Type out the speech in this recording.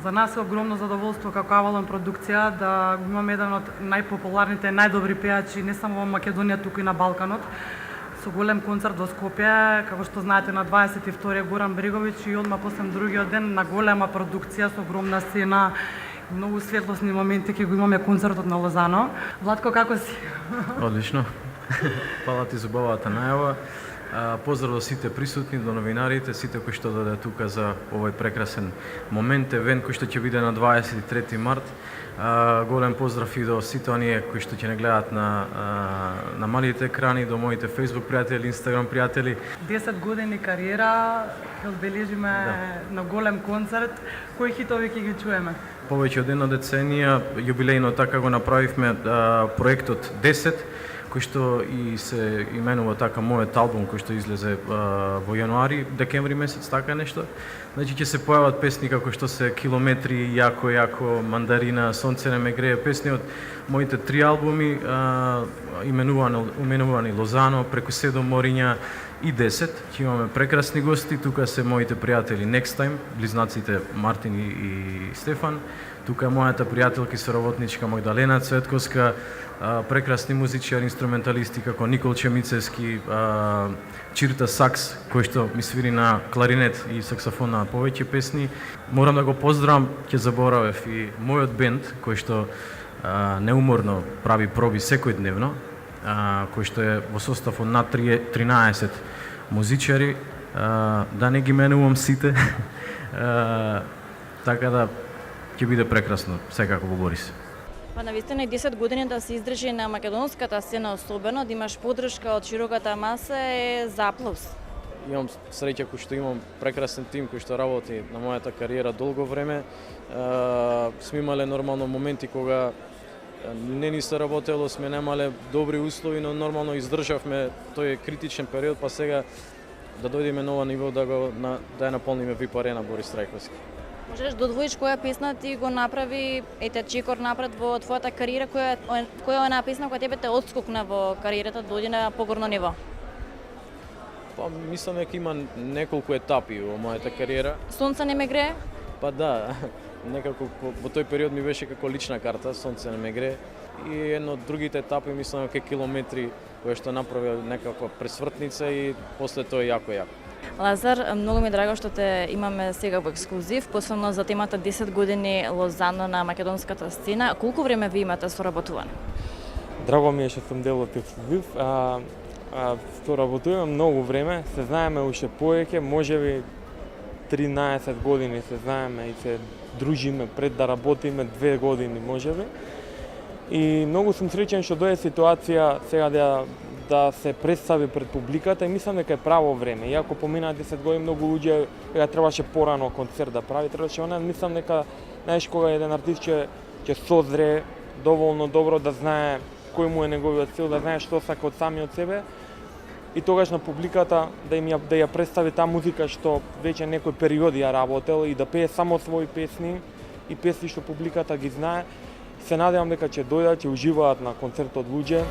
За нас е огромно задоволство како Авалон продукција да го имаме еден од најпопуларните, најдобри пејачи не само во Македонија, туку и на Балканот. Со голем концерт во Скопје, како што знаете, на 22 Горан Бреговиќ и одма после другиот ден на голема продукција со огромна сцена, многу светлосни моменти ќе го имаме концертот на Лозано. Владко, како си? Одлично. Фала ти за убавата најава. Поздрав до сите присутни, до новинарите, сите кои што дојде тука за овој прекрасен момент, евент кој што ќе биде на 23 март. Голем поздрав и до сите оние кои што ќе не гледат на малите екрани, до моите Facebook пријатели, Instagram пријатели. 10 години кариера, ќе одбележиме на голем концерт. Кои хитови ќе ги чуеме? Повеќе од една деценија, јубилејно така го направивме проектот 10, кој што и се именува така мојот албум кој што излезе во јануари, декември месец, така нешто. Значи ќе се појават песни како што се Километри, Јако, Мандарина, Сонце не ме грее, песни од моите 3 албуми, именувани Лозано, Преку 7 мориња и 10. Ќе имаме прекрасни гости, тука се моите пријатели Next Time, близнаците Мартин и Стефан. Тука е мојата пријателка и соработничка Магдалена Цветковска, прекрасни музичари, инструменталисти како Никол Чемицевски, Чирта Сакс, кој што ми свири на кларинет и саксофон на повеќе песни. Морам да го поздравам, ќе заборавев и мојот бенд, кој што неуморно прави проби секојдневно, кој што е во состав од над 13 музичари, да не ги менувам сите, така да ќе биде прекрасно, секако го Борис. Па навистина и 10 години да се издржи на македонската сцена особено, да имаш поддршка од широката маса е за аплауз. Имам среќа кој што имам прекрасен тим кој што работи на мојата кариера долго време. Сме имале нормално моменти кога не ни се работело, сме немале добри услови, но нормално издржавме тој критичен период, па сега да дојдеме на ова ниво да ја наполниме ВИП арена Борис Трајковски. Можеш да одвоиш која песна ти го направи ете чекор напред во твојата кариера, која е една песна која тебе те отскокна во кариерата, дојде на погорно ниво? Па мислам дека има неколку етапи во мојата кариера. Сонце не ме грее? Па да, некако во тој период ми беше како лична карта, Сонце не ме грее. И едно од другите етапи мислам дека Километри, која што направи некаква пресвртница и после тоа Јако. Лазар, многу ми е драго што те имаме сега во ексклузив, посебно за темата 10 години Лозано на македонската сцена. Колку време ви имате соработуване? Драго ми е што сум дел од ексклузив. Соработуваме многу време, се знаеме уште повеќе, можеби 13 години се знаеме и се дружиме пред да работиме 2 години можеби. И многу сум среќен што дојде ситуација сега да се представи пред публиката и мислам дека е право време. Иако помина 10 години многу луѓе дека требаше порано концерт да прави, требаше она, мислам дека знаеш кога еден артист ќе созре доволно добро да знае кој му е неговиот стил, да знае што сака од самиот себе и тогаш на публиката да ја представи таа музика што веќе некој период ја работел и да пее само своји песни и песни што публиката ги знае. Се надевам дека ќе дојдат, ќе уживаат на концертот луѓе.